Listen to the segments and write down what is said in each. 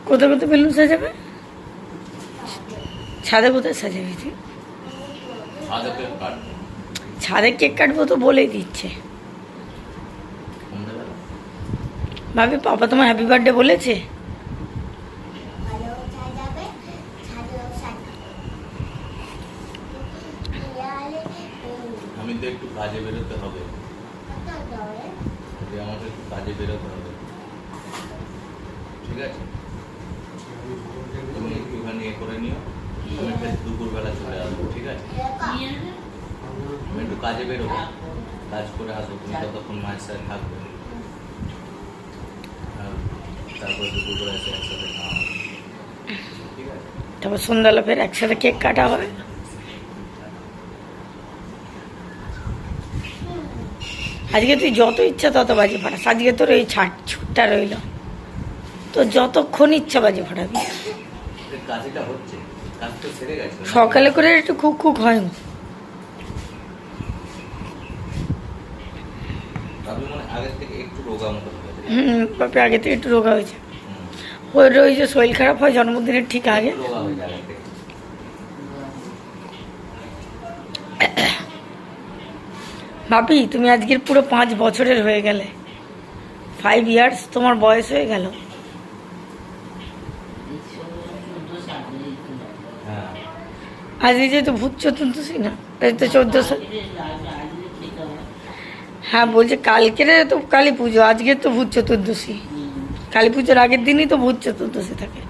কোথায় কোথায় বেলুন সাজাবে? ছাদে কোথায় সাজাবি তুই? ছাদে কেক কাটবো তো বলেই দিচ্ছে। ভাবি পাপা তোমার হ্যাপি বার্থডে বলেছে? আমি তো একটু কাজে বেরোতে হবে, আমাকে একটু কাজে বেরোতে হবে, ঠিক আছে? তুমি একটুখানি এ করে নিও, আমি দুপুরবেলা চলে আসবো, ঠিক আছে? আমি একটু কাজে বেরোবো, কাজ করে আসবো, তুমি ততক্ষণ মায়ের সাথে থাকবে, তারপর দুপুরবেলা এসে একসাথে খাওয়া হবে, ঠিক আছে? তারপর সন্ধ্যাবেলা ফের একসাথে কেক কাটা হবে। আজকে তুই যত ইচ্ছা তত বাজি ফাটাস, আজকে তোর এই ছুটটা রইল, তো যতক্ষণ ইচ্ছা বাজি ফাটাবি। সকালে করে একটু খুক খুক হয়। বাপে আগে থেকে একটু রোগা হয়েছে। ওই যে শরীর খারাপ হয় জন্মদিনের ঠিক আগে। ভাবি তুমি আজকের পুরো 5 বছরের হয়ে গেলে, 5 ইয়ার্স তোমার বয়স হয়ে গেল। আজকে যেহেতু ভূত চতুর্দশী না, তাই তো 1400। হ্যাঁ বলছে কালকের তো কালী পুজো, আজকে তো ভূত চতুর্দশী। কালী পুজোর আগের দিনই তো ভূত চতুর্দশী থাকে।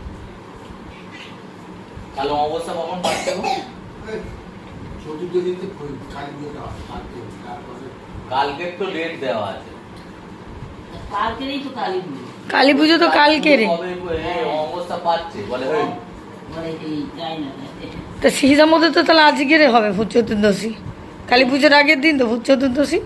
কালী পুজো তো কালকের, তা সিজার মধ্যে তো তাহলে আজকের হবে ভূত চতুর্দশী। কালী পুজোর আগের দিন তো ভূত চতুর্দশী।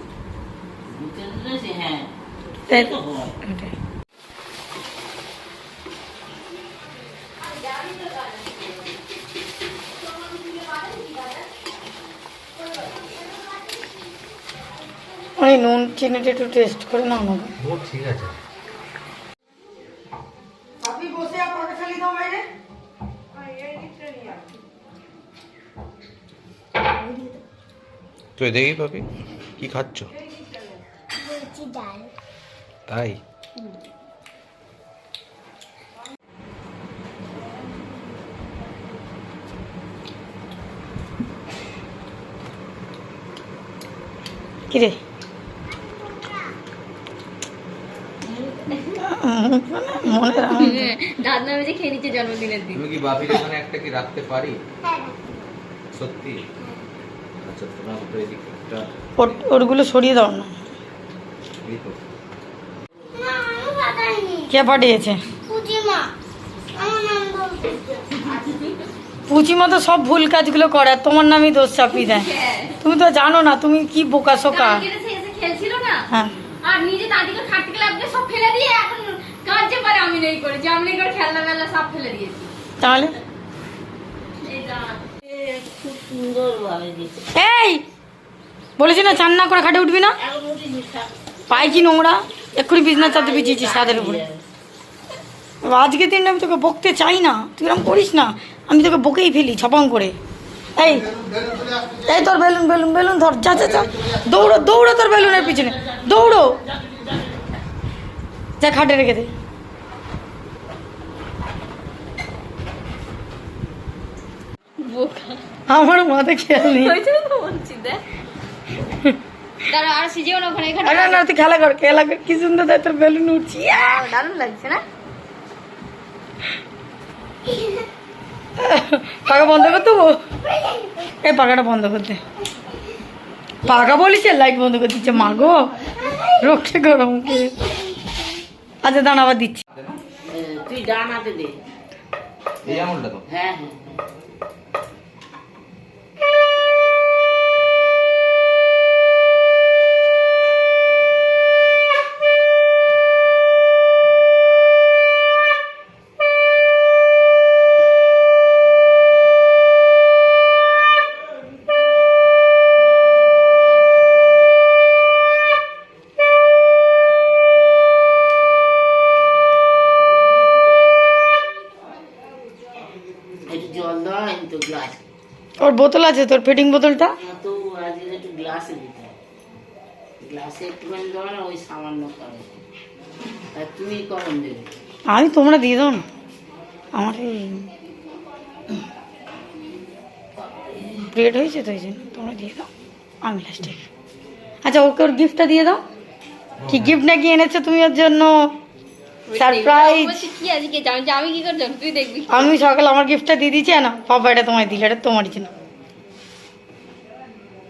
ওই নুন চিনিটা একটু টেস্ট করে নাও না। ঠিক আছে। আপনি বসে আপনাকে খালি দাও বাইরে। তুই দেখি পাবি কি খাচ্ছ? তাই কিরে দাঁত নামে যে খেয়ে নিচ্ছে জন্মদিনের দিন। তুমি কি বাপির এখানে একটা কি রাখতে পারি? সত্যি? আচ্ছা তোমার তো এদিকটা ওরগুলো সরিয়ে দাও না। এই তো কে পাঠিয়েছে? পুচিমা তো সব ভুল কাজগুলো করে, আর তোমার নামই দোষ চাপিয়ে দেয়। তুমি তো জানো না তুমি কি বোকা শোকা। খেলছিল না হ্যাঁ, আর নিজে দাদিকে খাটতে লাগবে সব ফেলে দিয়ে এখন কাজে পারে আমি নেই করেছি, আমি নেই করে খেলনা মেলা সব ফেলে দিয়েছি। তাহলে খুব সুন্দর ভাবে দিয়েছে। এই বলেছি না চান না করে খাটে উঠবি না, পাই কি নোংরা, এক্ষুনি বিছনার চাদর বিছিয়েছি ছাদের উপরে। আজকের দিনটা আমি তোকে বকতে চাই না, তুই এরকম করিস না, আমি তোকে বকেই ফেলি ছপাং করে। এই এই তোর বেলুন বেলুন বেলুন ধর, যা যা যা, দৌড়ো দৌড়ো তোর বেলুনের পিছনে দৌড়ো, যা খাটে রেখে দে। আমার মাথা খেয়াল নেই। আর সিজেও না ওখানে, না না তুই খেলা কর, খেলা কর, কি সুন্দর দেয় তোর বেলুন উঠছি, দারুণ লাগছে না? পাখা বন্ধ করতে, এই পাখাটা বন্ধ করতে, পাখা বলিস লাইট বন্ধ করে দিচ্ছে। মা গো রক্ষে গরমকে। আচ্ছা দাঁড়া আবার দিচ্ছি। তুই ডান হাতে দে। এই আমলটা তো হ্যাঁ হ্যাঁ তো গ্লাস। ওর বোতল আছে তোর ফিটিং বোতলটা? তো আজকে একটু গ্লাসে দিতে হবে, গ্লাসে একটুখানি দেবো না, ওই সামান্য করে। আর তুমি কখন দেবে? আমি তোমরা দিয়ে দাও না, আমার এই ব্রেড হয়েছে তো, এই জন্য তোমরা দিয়ে দাও, আমি লাস্টে। আচ্ছা ওকে ওর গিফটটা দিয়ে দাও। কি গিফট নাকি এনেছো তুমি ওর জন্য? সারপ্রাইজ। বলছি কি আজকে আমি কি করে জানি, তুই দেখবি। আমি সকালে আমার গিফটটা দিয়ে দিয়েছি না, পাপা এটা তোমায় দিলে, এটা তোমারই জন্য।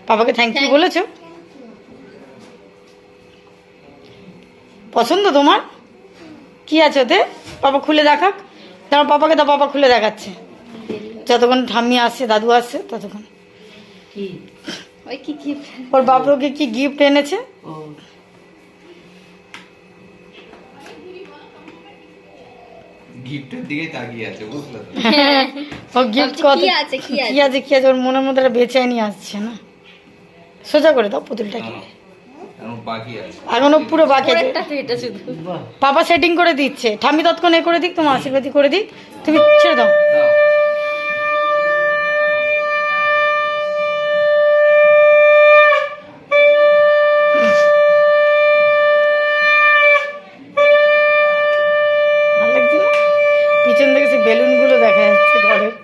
পাপাকে থ্যাংক ইউ বলেছো? পছন্দ তোমার? কি আছে ওতে? পাপা খুলে দেখাক। তোমার পাপাকে তো পাপা খুলে দেখাচ্ছে, যতক্ষণ ঠাম্মি আসছে দাদু আসছে ততক্ষণ। কি ওই কি গিফট? ওর বাবুকে কি গিফট এনেছে? ও গিফটের দিকে তাকিয়ে আছে, বুঝলে তো? ও গিফট ভাবছি কত কি আছে, কি আছে? কি আছে কি আছে, ওর মনের মধ্যে একটা বেচাইনি আসছে না। সোজা করে দাও পুতুলটাকে, এখন বাকি আছে। এখনো পুরো বাকি আছে। পরেরটা তো এটা শুধু। বাহ, পাপা সেটিং করে দিচ্ছে, ঠাম্মি তৎক্ষণ এ করে দিক, তোমার আশীর্বাদী করে দিক, তুমি ছেড়ে দাও। দাও। ভালো লাগছে না? পিছন থেকে সে বেলুন গুলো দেখা যাচ্ছে ঘরের।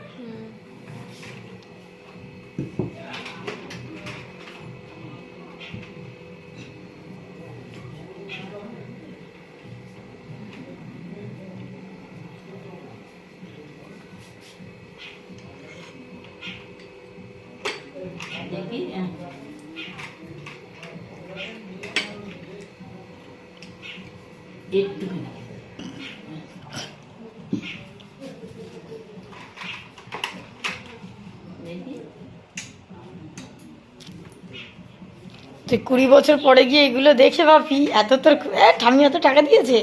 দেখি একটুখানি। দেখি তুই 20 বছর পরে গিয়ে এগুলো দেখে ভাবি এত তোর ঠাম্মি এত টাকা দিয়েছে,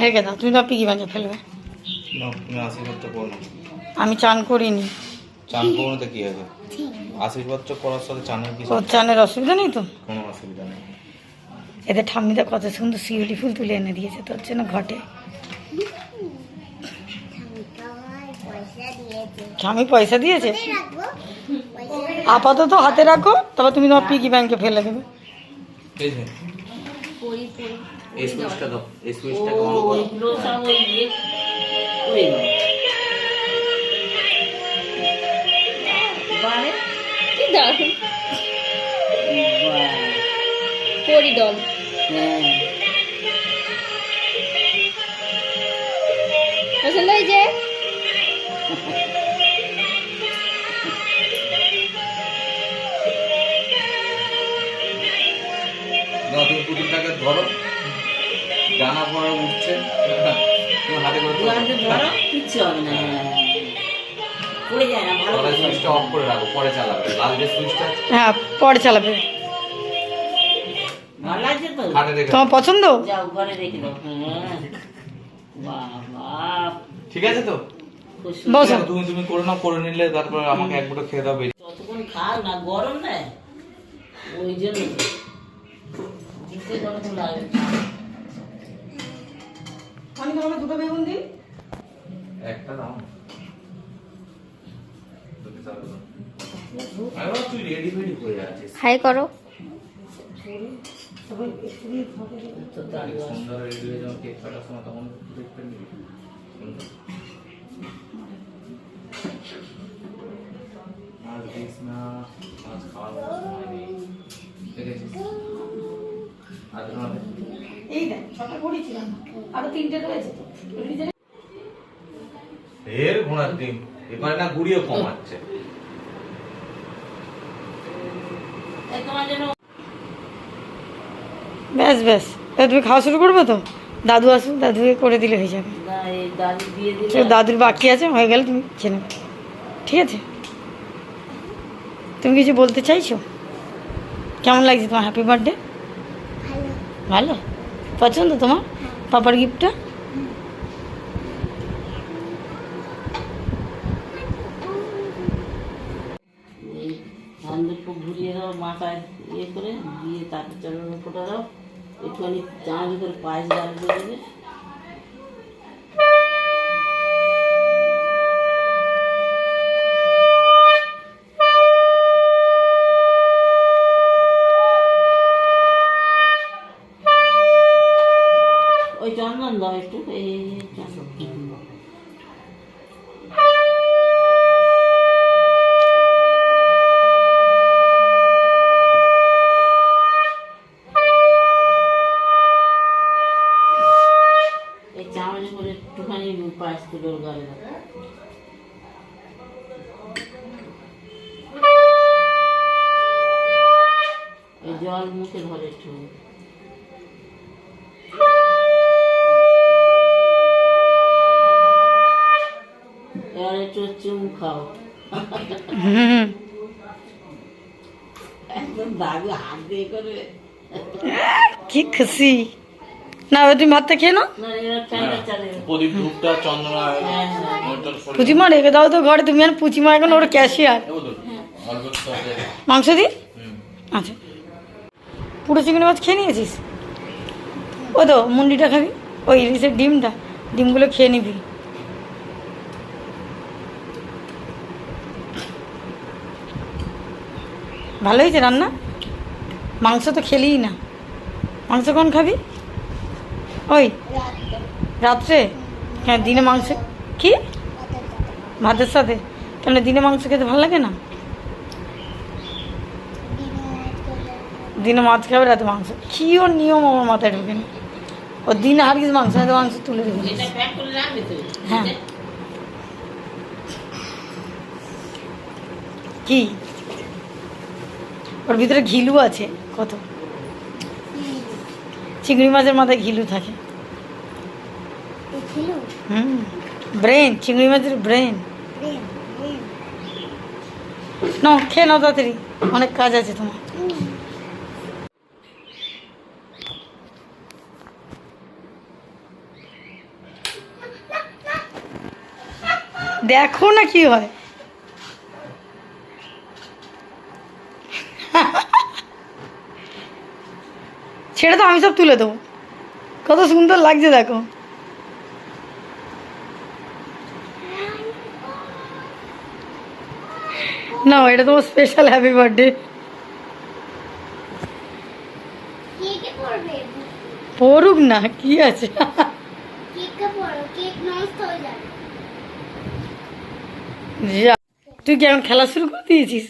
রেখে দাও, তুমি ভাবি কি বাঁচা ফেলবে। নাও, তুমি আশীর্বাদ তো করো না। আমি চান করিনি। চান করো না তো কি হবে? আশীর্বাদ তো করার সাথে চানের কি ওর চানের অসুবিধা নেই তো? কোনো অসুবিধা নেই। এদের ঠাম্মিদা কত সুন্দর শিউলি ফুল তুলে এনে দিয়েছে তোর জন্য ঘটে। ঠাম্মি পয়সা দিয়েছে? আপাতত হাতে রাখো, তবে তুমি তোমার পিগি ব্যাংকে ফেলে দেবে। এই যে পরি পরি এই সুইচটা দাও, এই ও সুইচটা অন করো। ওইগুলো সব ওই ইয়ে ওই বারে কি দারুণ বাহ, পরি ডল। হ্যাঁ পছন্দ হয়েছে? দাও, তুমি পুতুলটাকে ধরো, ডানা পরে উঠছে, তুমি হাতে করে দুয়ারে ধরো, কিচ্ছু হবে না। পড়ে যায় না, ভালো তলায় করে সুইচটা অফ করে রাখো, পরে চালাবে। লাল যে সুইচটা আছে, হ্যাঁ পরে চালাবে। ভালো লাগছে তো? খাটে রেখে দাও। তোমার পছন্দ? যাও ঘরে রেখে দাও। হ্যাঁ বাবা, ঠিক আছে তো? খুব বসো। সুন্দর। তুমি করে নাও, করে নিলে তারপর আমাকে এক মুঠো খেয়ে দাও। যতক্ষণ খাও না, গরম না, ওই জন্য দিতে কতক্ষণ লাগবে। আমি তোমাকে দুটো বেগুন দিই। একটা দাও। আমি ভাবছি তুই রেডি ফেডি হয়ে আছিস। হাই করো। তো তার সুন্দর রেডি হয়ে যখন কেক কাটার সময় তখন দেখতে নিবি। আজ দিস না, আজ খাওয়ার সময় নেই। দেখেছিস? আজ নয়। এই দেখ, ছটা করেছিলাম, আরো 3টে রয়েছে তো। এর ঘোড়ার ডিম এবারে না গুড়িয়ে কমাচ্ছে। তোমার জন্য ব্যাস ব্যাস, তাহলে তুমি খাওয়া শুরু করবে তো? দাদু আসুন, দাদুকে করে দিলে হয়ে যাবে। না, এই দাদু দিয়ে তো দিলে দাদুর বাকি আছে, হয়ে গেলে তুমি খেয়ে নেবে, ঠিক আছে? তুমি কিছু বলতে চাইছো? কেমন লাগছে তোমার? Happy birthday. ভালো পছন্দ তোমার পাপার গিফটটা? এই ধান দুটো ঘুরিয়ে দাও, মাথায় ইয়ে করে দিয়ে তারপর চলন ফোটা দাও, একটুখানি চাঁদ করে পায়েস ডাল দিয়ে দেবে। একটুখানি পায়েস তুলে ওর গালে দাও। এই জল মুখে ধরে একটু। এবার একটু চুমু খাও। হুম একদম দাদু হাত দিয়ে করবে। কি খুশি না এবার তুমি ভাতটা খেয়ে নাও। না এবার ফ্যানটা চালে। প্রদীপ ধূপটা চন্দনা হ্যাঁ হ্যাঁ পুচিমা রেখে দাও তো ঘরে, তুমি আর পুচিমা এখন ওর ক্যাশিয়ার। অল্প সসে মাংস দি হুম আচ্ছা, পুরো চিংড়ি মাছ খেয়ে নিয়েছিস? ও তো মুন্ডিটা খাবি, ওই ইলিশের ডিমটা, ডিমগুলো খেয়ে নিবি। ভালো হয়েছে রান্না? মাংস তো খেলিই না, মাংস কখন খাবি? ওই রাত্রে? হ্যাঁ দিনে মাংস কি ভাতের সাথে? কেন দিনে মাংস খেতে ভালো লাগে না? দিনে মাছ খাবে রাতে মাংস, কি ওর নিয়ম আমার মাথায় ঢুকে না। ও দিনে আর কিছু মাংস রাতে মাংস তুলে রেখে দিয়েছে। এটা প্যাক করে রাখবে তো? হ্যাঁ কি ওর ভিতরে ঘিলু আছে কত, চিংড়ি মাছের মাথায় ঘিলু থাকে। হুম ব্রেন, চিংড়ি মাছের ব্রেন। নাও খেয়ে নাও তাড়াতাড়ি, অনেক কাজ আছে তোমার। দেখো না কি হয়। ছেড়ে তো, আমি সব তুলে দেবো। কত সুন্দর লাগছে দেখো। না এটা তোমার স্পেশাল হ্যাপি বার্থডে। পড়ুক না, কি আছে। যা, তুই কি এখন খেলা শুরু করে দিয়েছিস?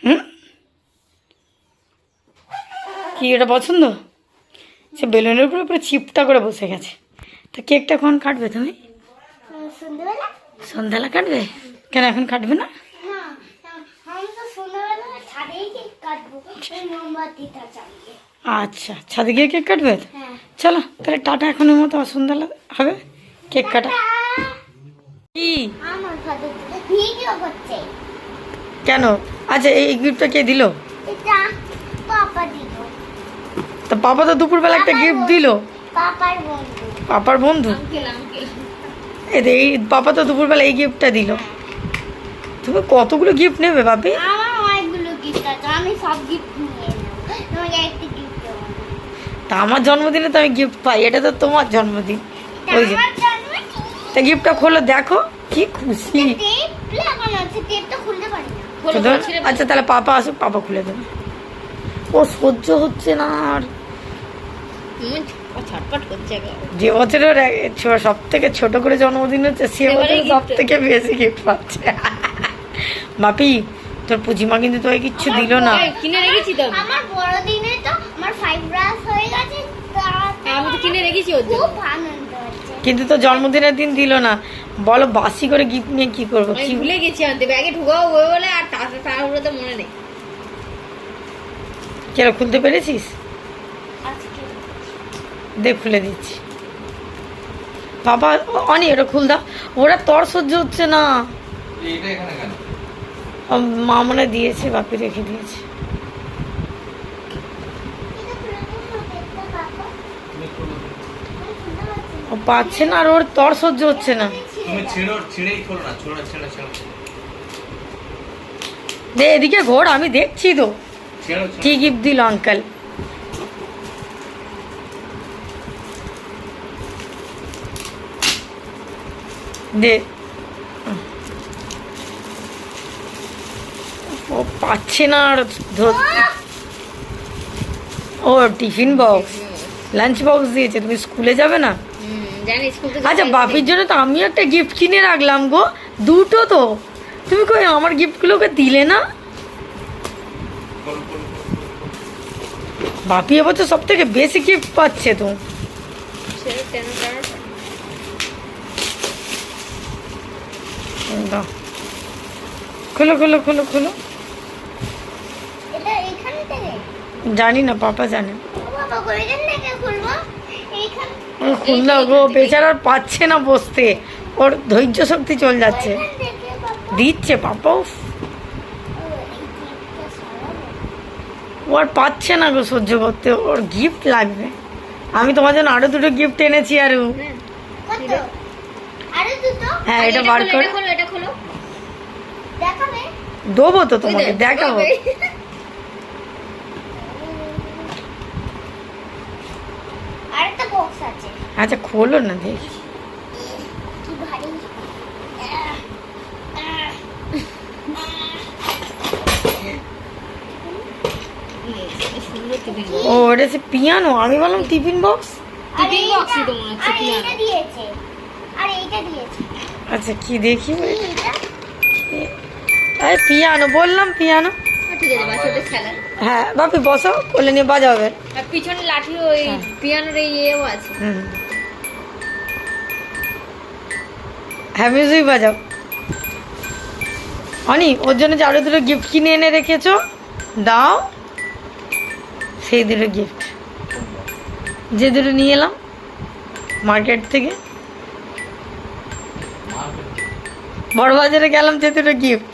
হুম কি এটা পছন্দ? সে বেলুনের উপরে পুরো চিপটা করে বসে গেছে। তা কেকটা কখন কাটবে তুমি? সন্ধ্যাবেলা কাটবে? কেন এখন কাটবে না? আচ্ছা ছাদে গিয়ে কেক কাটবে? চলো তাহলে টাটা, এখনের মতো সন্ধ্যাবেলা হবে কেক কাটা। কি কেন? আচ্ছা এই গিফটটা কে দিল? তা পাপা তো দুপুরবেলা একটা গিফট দিল। পাপার বন্ধু? এই পাপা তো দুপুরবেলা এই গিফটটা দিল। তুমি কতগুলো গিফট নেবে বাপি? তা আমার জন্মদিনে তো আমি গিফট পাই, এটা তো তোমার জন্মদিন। ওই যে তা গিফটটা খোলো দেখো, কি খুশি। আচ্ছা তাহলে পাপা আসুক, পাপা খুলে দেবে। ও সহ্য হচ্ছে না আর, যে বছরের সব থেকে ছোট করে জন্মদিন হচ্ছে সে বছর সব থেকে বেশি গিফট পাচ্ছে। বাপি তোর পুজিমা কিন্তু তোকে কিচ্ছু দিল না। কিনে রেখেছি তো আমার বড়দিনে তো আমার 5 ব্রাশ হয়ে গেছে, আমি তো কিনে রেখেছি ওর জন্য। খুব আনন্দ হচ্ছে। কিন্তু তো জন্মদিনের দিন দিল না। বলো বাসি করে গিফট নিয়ে কি করবো? আমি কি ভুলে গেছি আনতে, ব্যাগে ঢুকাও ওই বলে, আর তাড়াহুড়ো তো মনে নেই। কেন খুলতে পেরেছিস? আজকে দেখ খুলে দিচ্ছি। বাবা অনি এটা খুল দাও, ওরা তর সহ্য হচ্ছে না। এটা এখানে কেন? মা মনে দিয়েছে, বাপি রেখে দিয়েছে। ও পাচ্ছে না আর ওর তর সহ্য হচ্ছে না। তুমি ছিঁড়েই খোলো না, ছেড়ে দে এদিকে ঘোর, আমি দেখছি তো ছেড়ো কি গিফট দিল আঙ্কেল। দে ও পাচ্ছে না আর ও টিফিন বক্স, লাঞ্চ বক্স দিয়েছে। তুমি স্কুলে যাবে না? জানি স্কুল থেকে। আচ্ছা বাপির জন্য তো আমি একটা গিফট কিনে রাখলাম গো, দুটো তো। তুমি কই আমার গিফটগুলোকে দিলে না? বাপি এবছর সব থেকে বেশি গিফট পাচ্ছে তো। দাও খোলো খোলো খোলো খোলো। এটা এইখান থেকে জানি না, পাপা জানে। ও বাবা কইলেন না কে খুলবো এইখান খুললো গো, বেচারা আর পাচ্ছে না বসতে, ওর ধৈর্য শক্তি চলে যাচ্ছে। এইখান থেকে বাবা দিচ্ছে পাপা, উফ, ও এই জিপটা সরাবো। ও আর পাচ্ছে না গো সহ্য করতে, ওর গিফট লাগবে। আমি তোমার জন্য আরো দুটো গিফট এনেছি আরো। কত আরে দুটো হ্যাঁ, এটা বার করে এটা খোলো দেখাবে দেবো তো তোমাকে, দেখাবো। আরেকটা বক্স আছে আচ্ছা খোলো না দেখি। কি ভারী ও এটা সে পিয়ানো, আমি বললাম টিফিন বক্স। আর টিফিন এইটা- বক্সই তো মনে হচ্ছে আর পিয়ানো। এইটা দিয়েছে আর এইটা দিয়েছে আচ্ছা কি দেখি, কি এটা? আরে পিয়ানো বললাম, পিয়ানো। ঠিক আছে, বাচ্চাদের খেলা। হ্যাঁ বাপি বসো, কোলে নিয়ে বাজাবে। আর পিছনে লাঠি ওই পিয়ানোর এই ইয়েও আছে। হুম, হ্যাঁ মিউজিক বাজাও। অনি ওর জন্য যে আরো দুটো গিফট কিনে এনে রেখেছো, দাও সেই দুটো গিফট, যে দুটো নিয়ে এলাম মার্কেট থেকে, বড় বাজারে গেলাম, যে দুটো গিফট।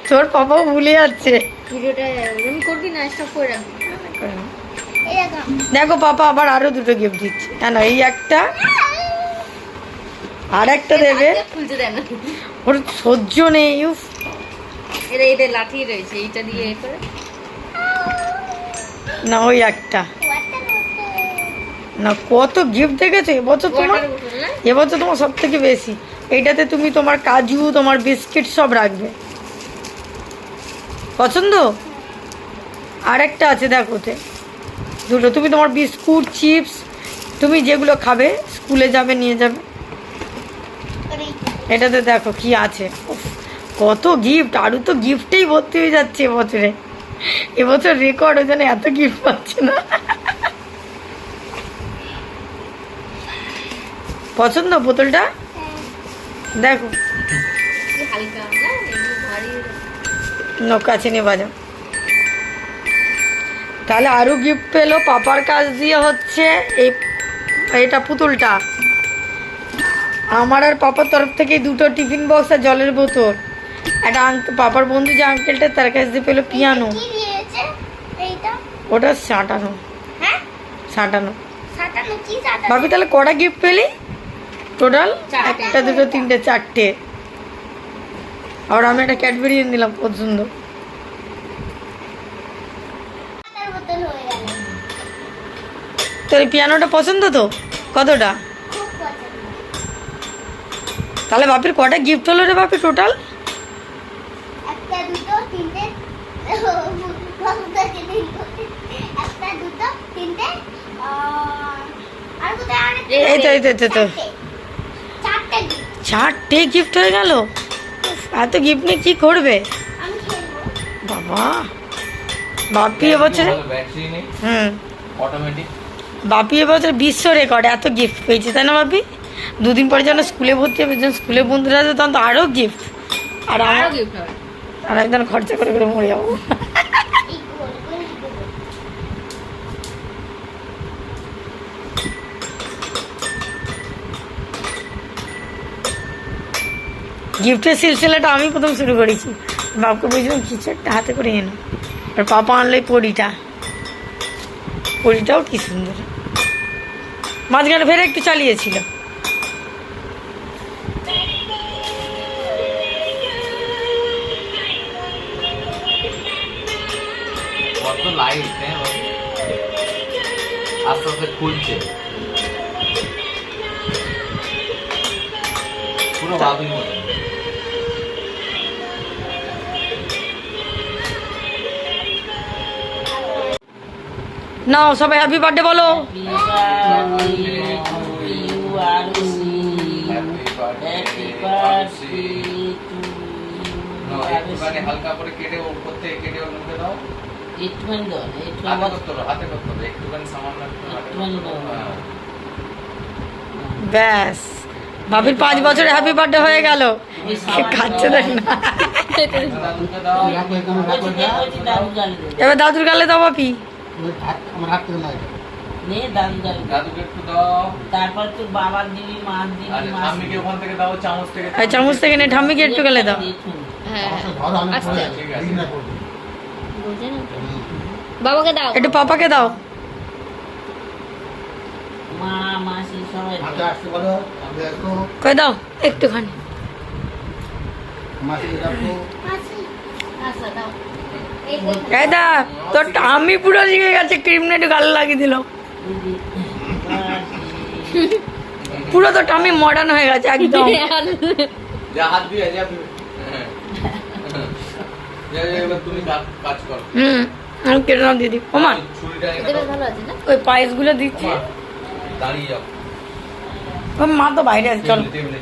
তোর পাপাও ভুলে যাচ্ছে। ভিডিওটা এরকম করবি না, স্টপ করে রাখবি। এই দেখো দেখো পাপা আবার আরো দুটো গিফট দিচ্ছে। হ্যাঁ না, এই একটা আর একটা দেবে, খুলতে দেয় না। ওর সহ্য নেই। উফ, এটা লাঠি রয়েছে, এইটা দিয়ে এ করে। না ওই একটা ওয়াটার বোতল না, কত গিফট দেখেছো এবছর তোমার, ওয়াটার বোতল না? এবছর তোমার সব থেকে বেশি। এইটাতে তুমি তোমার কাজু, তোমার বিস্কিট সব রাখবে। পছন্দ? আর একটা আছে দেখো, ওতে দুটো, তুমি তোমার বিস্কুট, চিপস, তুমি যেগুলো খাবে স্কুলে যাবে নিয়ে যাবে। আর এই এটাতে দেখো কি আছে, উফ, কত গিফট। আরও তো গিফটেই ভর্তি হয়ে যাচ্ছে এবছরে, এবছর রেকর্ড, ওই জন্য এত গিফট পাচ্ছে না। পছন্দ বোতলটা? দেখো কি হালকা না, এমনি ভারী। নৌকা চিনি বাজাও। তাহলে আরও গিফট পেলো পাপার কাছ দিয়ে, হচ্ছে এই এটা পুতুলটা। আমার আর পাপার তরফ থেকে দুটো টিফিন বক্স আর জলের বোতল। একটা পাপার বন্ধু যে আঙ্কেলটা, তার কাছ দিয়ে পেলো পিয়ানো। কি দিয়েছে এইটা ওটা সাঁটানো, হ্যাঁ সাঁটানো। সাতানো কি সাতানো ভাবি তাহলে কটা গিফট পেলি টোটাল? চারটে। একটা দুটো তিনটে চারটে। আর আমি একটা ক্যাডবেরি এনে দিলাম, কত সুন্দর। ওয়াটার বোতল হয়ে গেল তোর এই পিয়ানোটা পছন্দ তো? কতটা? খুব পছন্দ তাহলে বাপির কটা গিফট হলো রে বাপি টোটাল? একটা দুটো তিনটে একটা দুটো তিনটে আর কোথায় আর এই তো এই তো এই তো, এই তো। চারটে gift। চারটে গিফট হয়ে গেল। এত গিফট নিয়ে কি করবে আমি খেলবো বাবা? বাপি এবছরে, ব্যাটারি নেই, হুম, অটোমেটিক। বাপি এবছর বিশ্ব রেকর্ড এত গিফট পেয়েছে, তাই না বাপি? দুদিন পরে যখন স্কুলে ভর্তি হবে, যখন স্কুলে বন্ধুরা আসবে, তখন তো আরও গিফট। আর আরো আমার গিফট হবে। আর একজন খরচা করে করে মরে যাবো। এই গোল গোল গোল। গিফটের সিলসিলাটা আমি প্রথম শুরু করেছি। বাপকে বলছিলাম কিছু একটা হাতে করে এনো, আর পাপা আনলো এই পরিটা। পরিটাও কি সুন্দর, মাঝখানে ফের একটু চালিয়েছিল। কত লাইট, হ্যাঁ আস্তে আস্তে খুলছে, পুরো বাবির মতো। নাও সবাই হ্যাপি বার্থডে বলো। একটুখানি হালকা করে কেটে উপর থেকে কেটে ওর মুখে দাও। একটুখানি দাও, হাতে করতে হবে, একটুখানি সামান্য একটু হাতে একটুখানি করতে হবে। দাও। হ্যাঁ। ব্যাস, ভাবির 5 বছরে হ্যাপি বার্থডে হয়ে গেল। খাচ্ছে দেখ না। দাদুকে দাও। বলছি দাদু গালি দেবে। এবার দাদুর গালে দাও বাপি। নে দাদু গালি দেবে। দাদুকে একটু দাও। তারপর তোর বাবার দিবি, মার দিবি, আর মার ঠাম্মিকে ওখান থেকে দাও, চামচ থেকে। এই চামচ থেকে নে, ঠাম্মিকে একটু গালে দাও। হ্যাঁ ঠিক আছে। বাবাকে দাও। একটু পাপাকে দাও। মা মাসি সবাই কই দাও একটুখানি। মাসি আচ্ছা দাও। এই দা তোর ঠাম্মি পুরো শিখে গেছে, ক্রিম না একটু গালে লাগিয়ে দিল। দিদি পুরো তো ঠাম্মি মডার্ন হয়ে গেছে একদম। যা হাত দিয়ে যা। হ্যাঁ। যা, এবার তুমি কাজ করো। আমি কেটে নাও দিদি। ওমা ছুরিটা এনে এটা দাও। বেশ ভালো আছে না? ওই পায়েসগুলো দিচ্ছে। ওমা, দাঁড়িয়ে যাও। ও মা তো বাইরে আছে, চলো। টেবিলে